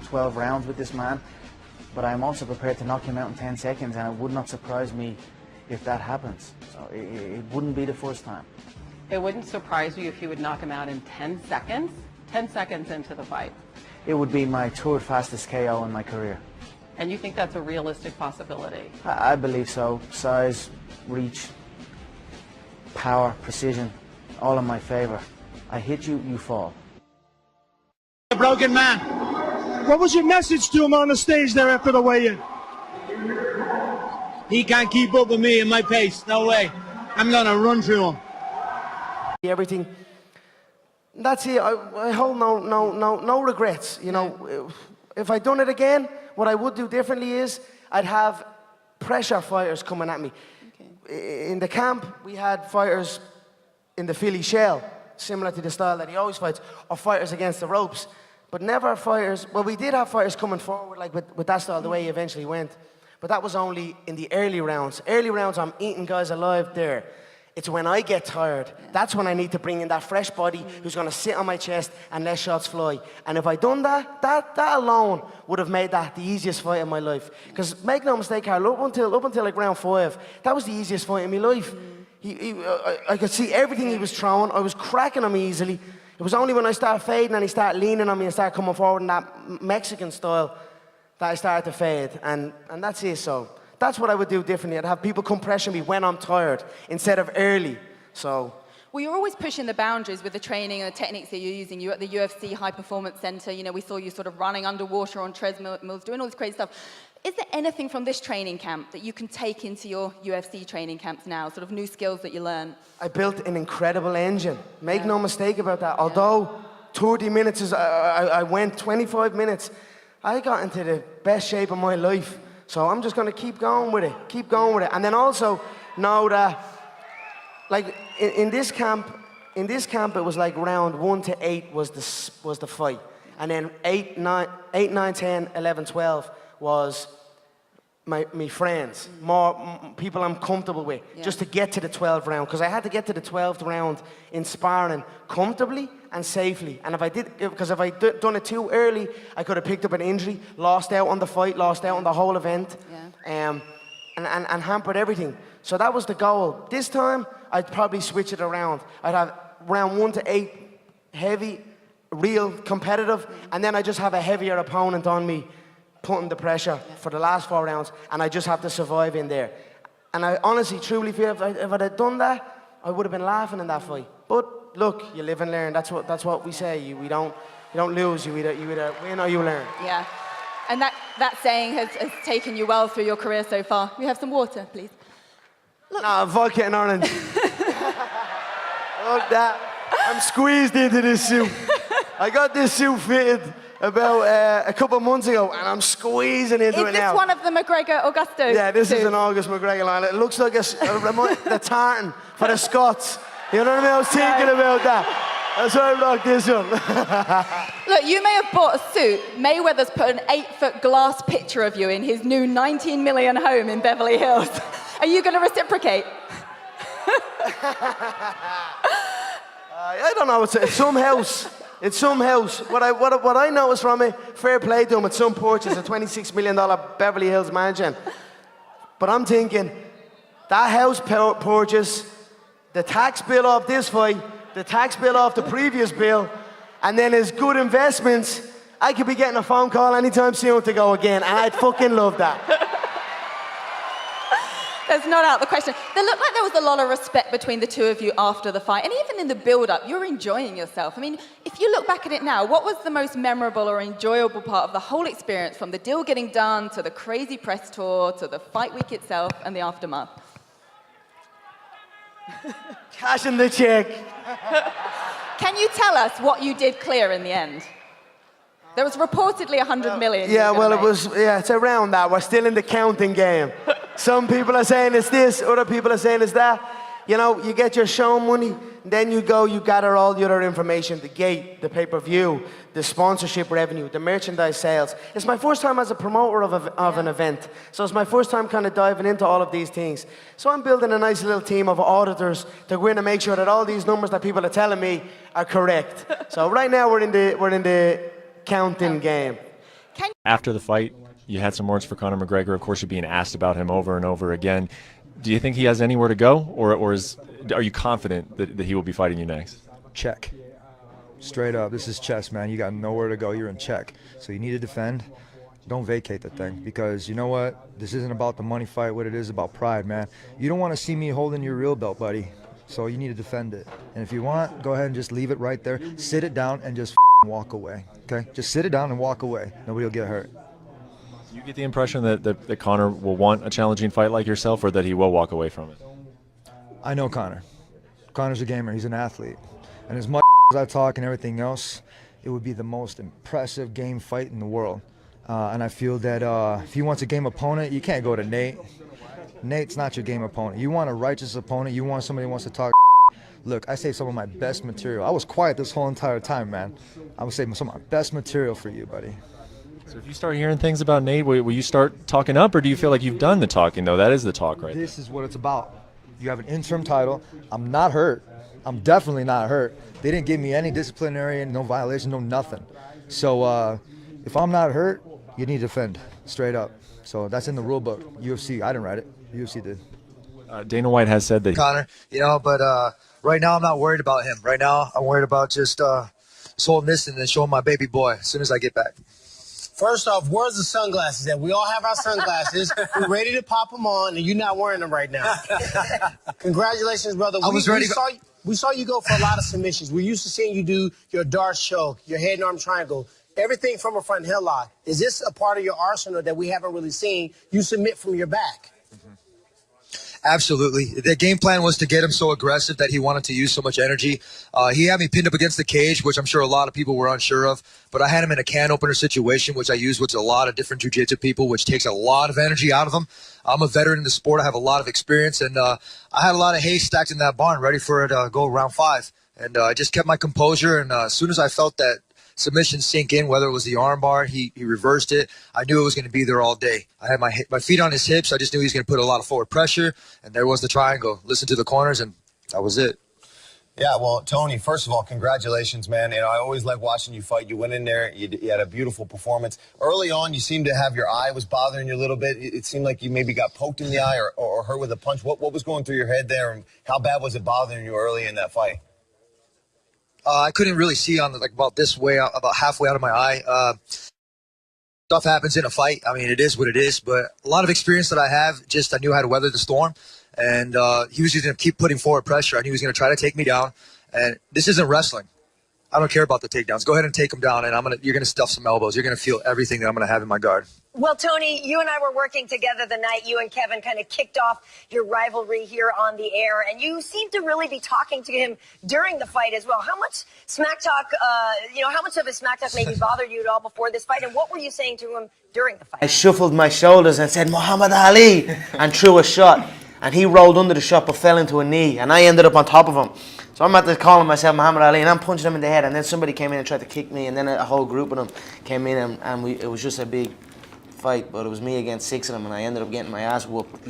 12 rounds with this man, but I'm also prepared to knock him out in 10 seconds, and it would not surprise me if that happens. So it wouldn't be the first time. It wouldn't surprise you if you would knock him out in 10 seconds? 10 seconds into the fight. It would be my third fastest KO in my career. And you think that's a realistic possibility? I believe so. Size, reach, power, precision, all in my favor. I hit you, you fall. A broken man. What was your message to him on the stage there after the weigh-in? He can't keep up with me in my pace. No way. I'm gonna run through him. Everything. That's it. I hold no regrets. You know, if I'd done it again, what I would do differently is I'd have pressure fighters coming at me. Okay. In the camp, we had fighters in the Philly shell, similar to the style that he always fights, or fighters against the ropes. But never fighters, well, we did have fighters coming forward, like with that style, the way he eventually went. But that was only in the early rounds. Early rounds, I'm eating guys alive there. It's when I get tired, that's when I need to bring in that fresh body who's gonna sit on my chest and let shots fly. And if I'd done that, that alone would have made that the easiest fight of my life. Because make no mistake, Carl, up until like round 5, that was the easiest fight in my life. I could see everything he was throwing. I was cracking him easily. It was only when I started fading and he started leaning on me and started coming forward in that Mexican style that I started to fade. And that's it, so. That's what I would do differently. I'd have people come pressure me when I'm tired instead of early. So. Well, you're always pushing the boundaries with the training and the techniques that you're using. You're at the UFC High Performance Center. You know, we saw you sort of running underwater on treadmills, doing all this crazy stuff. Is there anything from this training camp that you can take into your UFC training camps now, sort of new skills that you learn? I built an incredible engine. Make no mistake about that. Although 30 minutes is, I went 25 minutes, I got into the best shape of my life. So I'm just going to keep going with it, And then also know that, like in this camp, it was like round 1 to 8 was the fight. And then 8, 9, 10, 11, 12 was my friends, more people I'm comfortable with, just to get to the 12th round. Because I had to get to the 12th round in sparring comfortably and safely. And if I'd done it too early, I could have picked up an injury, lost out on the fight, lost out on the whole event, and hampered everything. So that was the goal. This time, I'd probably switch it around. I'd have round 1 to 8 heavy, real competitive, and then I just have a heavier opponent on me, putting the pressure for the last 4 rounds, and I just have to survive in there. And I honestly, truly feel if I'd have done that, I would have been laughing in that fight. But look, you live and learn. That's what we say. You don't lose. You either win or you learn. Yeah, and that saying has taken you well through your career so far. We have some water, please. Look. Nah, vodka and orange. Look that. I'm squeezed into this suit. I got this suit fitted about a couple of months ago, and I'm squeezing into it now. Is this one of the McGregor Augusto? Yeah, this suits? is an August McGregor line. It looks like the tartan for the Scots. You know what I mean? I was thinking about that. That's why I rocked this one. Look, you may have bought a suit. Mayweather's put an 8-foot glass picture of you in his new 19 million home in Beverly Hills. Are you going to reciprocate? I don't know. It's some house. It's some house. What I noticed from it, fair play to him, it's some purchase, a $26 million Beverly Hills mansion. But I'm thinking, that house purchase, the tax bill off this fight, the tax bill off the previous bill, and then his good investments, I could be getting a phone call anytime soon to go again, and I'd fucking love that. There's not out the question. There looked like there was a lot of respect between the two of you after the fight, and even in the build-up, you're enjoying yourself. I mean, if you look back at it now, what was the most memorable or enjoyable part of the whole experience, from the deal getting done, to the crazy press tour, to the fight week itself, and the aftermath? Cashing the check. Can you tell us what you did clear in the end? There was reportedly 100 million. Yeah, well, it's around that. We're still in the counting game. Some people are saying it's this, other people are saying it's that. You know, you get your show money, then you gather all the other information, the gate, the pay-per-view, the sponsorship revenue, the merchandise sales. It's my first time as a promoter of an event. So it's my first time kind of diving into all of these things. So I'm building a nice little team of auditors to go in and make sure that all these numbers that people are telling me are correct. So right now we're in the counting game. After the fight, you had some words for Conor McGregor. Of course, you're being asked about him over and over again. Do you think he has anywhere to go, or are you confident that he will be fighting you next? Check. Straight up, this is chess, man. You got nowhere to go. You're in check. So you need to defend. Don't vacate the thing, because you know what? This isn't about the money fight. What it is about pride, man. You don't want to see me holding your real belt, buddy. So you need to defend it. And if you want, go ahead and just leave it right there. Sit it down and just walk away, okay? Just sit it down and walk away. Nobody will get hurt. Do you get the impression that Conor will want a challenging fight like yourself, or that he will walk away from it? I know Conor. Conor's a gamer. He's an athlete. And as much as I talk and everything else, it would be the most impressive game fight in the world. And I feel that if he wants a game opponent, you can't go to Nate. Nate's not your game opponent. You want a righteous opponent. You want somebody who wants to talk. Look, I saved some of my best material. I was quiet this whole entire time, man. I was saving some of my best material for you, buddy. So if you start hearing things about Nate, will you start talking up, or do you feel like you've done the talking, though? That is the talk, right? This is what it's about. You have an interim title. I'm not hurt. I'm definitely not hurt. They didn't give me any disciplinary, no violation, no nothing. So if I'm not hurt, you need to defend, straight up. So that's in the rule book. UFC, I didn't write it. UFC did. Dana White has said that. Conor, but right now I'm not worried about him. Right now I'm worried about just holding this and then showing my baby boy as soon as I get back. First off, where's the sunglasses at? We all have our sunglasses. We're ready to pop them on, and you're not wearing them right now. Congratulations, brother. We saw you go for a lot of submissions. We're used to seeing you do your dart choke, your head and arm triangle, everything from a front headlock. Is this a part of your arsenal that we haven't really seen you submit from your back? Absolutely. The game plan was to get him so aggressive that he wanted to use so much energy. He had me pinned up against the cage, which I'm sure a lot of people were unsure of. But I had him in a can opener situation, which I use with a lot of different jiu-jitsu people, which takes a lot of energy out of them. I'm a veteran in the sport. I have a lot of experience. And I had a lot of hay stacked in that barn ready for it to go round 5. And I just kept my composure. And as soon as I felt that submission sink in, whether it was the arm bar, he reversed it. I knew it was going to be there all day. I had my feet on his hips. I just knew he was going to put a lot of forward pressure, and there was the triangle. Listen to the corners, and that was it. Yeah, well, Tony, first of all, congratulations, man. I always like watching you fight. You went in there, you had a beautiful performance. Early on, you seemed to have your eye was bothering you a little bit. It seemed like you maybe got poked in the eye or hurt with a punch. What was going through your head there, and how bad was it bothering you early in that fight? I couldn't really see on about this way, about halfway out of my eye. Stuff happens in a fight. I mean, it is what it is. But a lot of experience that I have, I knew how to weather the storm. And he was just going to keep putting forward pressure. I knew he was going to try to take me down. And this isn't wrestling. I don't care about the takedowns. Go ahead and take him down, and you're going to stuff some elbows. You're going to feel everything that I'm going to have in my guard. Well, Tony, you and I were working together the night you and Kevin kind of kicked off your rivalry here on the air, and you seemed to really be talking to him during the fight as well. How much smack talk, how much of his smack talk maybe bothered you at all before this fight, and what were you saying to him during the fight? I shuffled my shoulders and said, Muhammad Ali, and threw a shot. And he rolled under the shot but fell into a knee, and I ended up on top of him. So I'm at the calling myself Muhammad Ali, and I'm punching him in the head, and then somebody came in and tried to kick me, and then a whole group of them came in, and it was just a big fight, but it was me against 6 of them, and I ended up getting my ass whooped.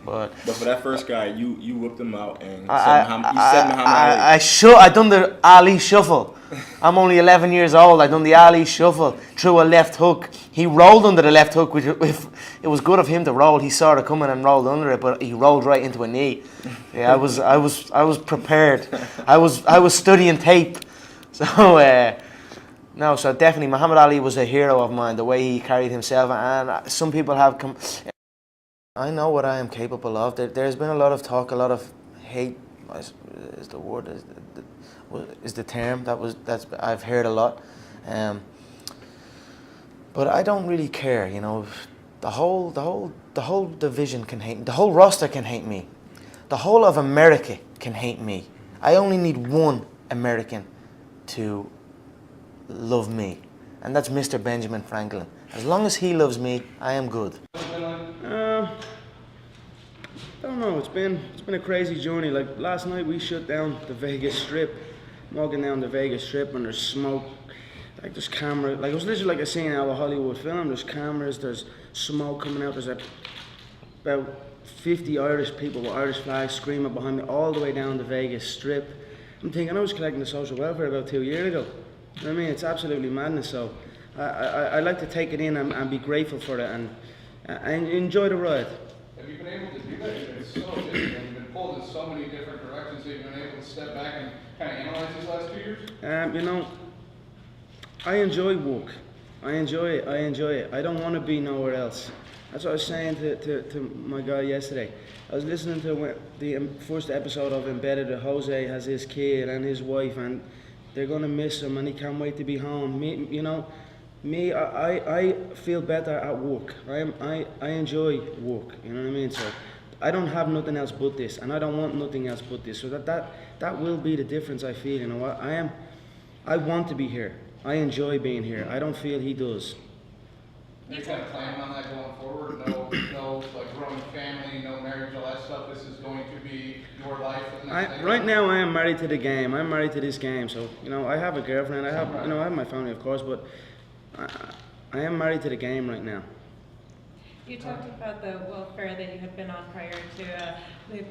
But for that first guy, you whipped him out, and you said Muhammad Ali. I done the Ali shuffle. I'm only 11 years old. I done the Ali shuffle, threw a left hook. He rolled under the left hook, which if it was good of him to roll. He saw it coming and rolled under it, but he rolled right into a knee. Yeah, I was prepared. I was studying tape. So no, so definitely Muhammad Ali was a hero of mine. The way he carried himself, and some people have come. I know what I am capable of. There's been a lot of talk, a lot of hate. Is the word? Is the term that's I've heard a lot, but I don't really care. The whole division can hate me. The whole roster can hate me. The whole of America can hate me. I only need one American to love me, and that's Mr. Benjamin Franklin. As long as he loves me, I am good. I don't know. It's been a crazy journey. Like last night, we shut down the Vegas Strip. Walking down the Vegas Strip, and there's smoke, like there's camera, like it was literally like a scene out of a Hollywood film. There's cameras, there's smoke coming out. There's about 50 Irish people with Irish flags screaming behind me all the way down the Vegas Strip. I'm thinking I was collecting the social welfare about 2 years ago. You know what I mean? It's absolutely madness. So I like to take it in and be grateful for it and enjoy the ride. Have you been able to do that? It's so different. You've been pulled in so many different directions. Have you been able to step back and kind of analyze these last 2 years? You know, I enjoy work. I enjoy it. I don't want to be nowhere else. That's what I was saying to my guy yesterday. I was listening to the first episode of Embedded. Jose has his kid and his wife, and they're going to miss him, and he can't wait to be home. I feel better at work. I enjoy work, you know what I mean? So I don't have nothing else but this, and I don't want nothing else but this. So that will be the difference I feel, you know. I want to be here. I enjoy being here. I don't feel he does. Are you kind of planning on that going forward? No, like growing family, no marriage, all that stuff. This is going to be your life for the next right now, I am married to the game. I'm married to this game. So I have a girlfriend. I have my family, of course, but I am married to the game right now. You talked about the welfare that you had been on prior to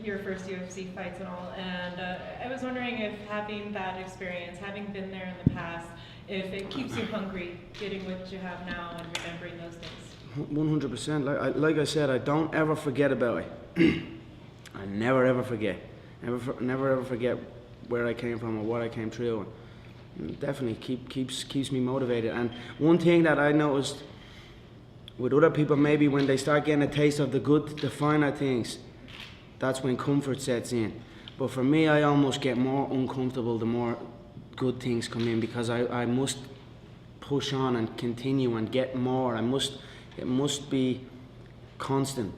your first UFC fights and all, and I was wondering if having that experience, having been there in the past, if it keeps you hungry, getting what you have now and remembering those things. 100%. Like I said, I don't ever forget about it. I never ever forget. Never ever forget where I came from or what I came through. And definitely keeps me motivated. And one thing that I noticed with other people, maybe when they start getting a taste of the finer things, that's when comfort sets in. But for me, I almost get more uncomfortable the more good things come in, because I must push on and continue and get more. It must be constant.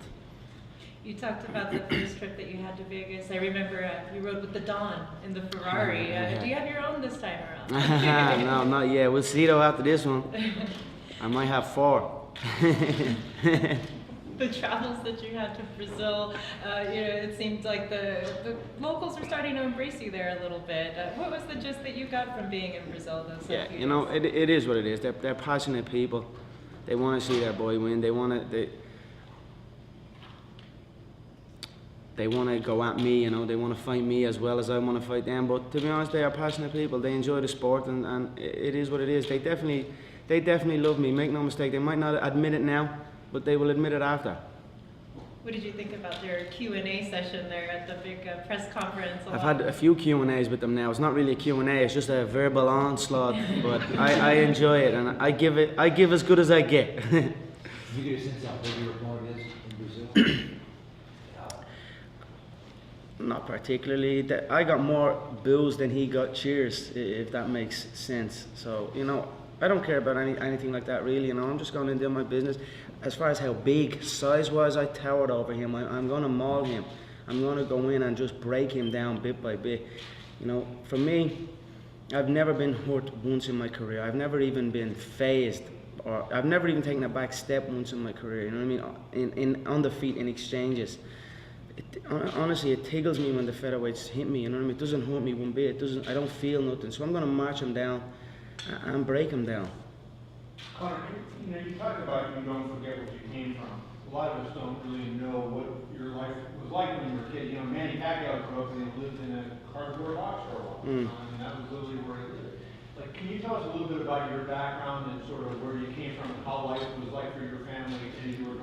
You talked about the first trip that you had to Vegas. I remember you rode with the Don in the Ferrari. Do you have your own this time around? No, not yet. We'll see though after this one. I might have 4. The travels that you had to Brazil, it seemed like the locals were starting to embrace you there a little bit. What was the gist that you got from being in Brazil those few days? It is what it is. They're passionate people. They want to see their boy win. They want to go at me, they want to fight me as well as I want to fight them. But to be honest, they are passionate people. They enjoy the sport, and it is what it is. They definitely love me, make no mistake. They might not admit it now, but they will admit it after. What did you think about their Q&A session there at the big press conference? I've had a few Q&As with them now. It's not really a Q&A, it's just a verbal onslaught, but I enjoy it, and I give as good as I get. Did you get a sense how big your opponent is in Brazil? Not particularly. I got more boos than he got cheers, if that makes sense. So, I don't care about anything like that really, I'm just going to do my business. As far as how big, size-wise, I towered over him. I'm going to maul him. I'm going to go in and just break him down bit by bit. For me, I've never been hurt once in my career. I've never even been phased, or I've never even taken a back step once in my career, you know what I mean? On the feet, in exchanges. Honestly, it tickles me when the featherweights hit me, you know what I mean? It doesn't hurt me one bit. I don't feel nothing. So I'm going to march him down and break him down. Conor, you talk about you don't forget where you came from. A lot of us don't really know what your life was like when you were a kid. Manny Pacquiao grew up and lived in a cardboard box for a while, and that was literally where he lived. Can you tell us a little bit about your background and sort of where you came from and how life was like for your family as you were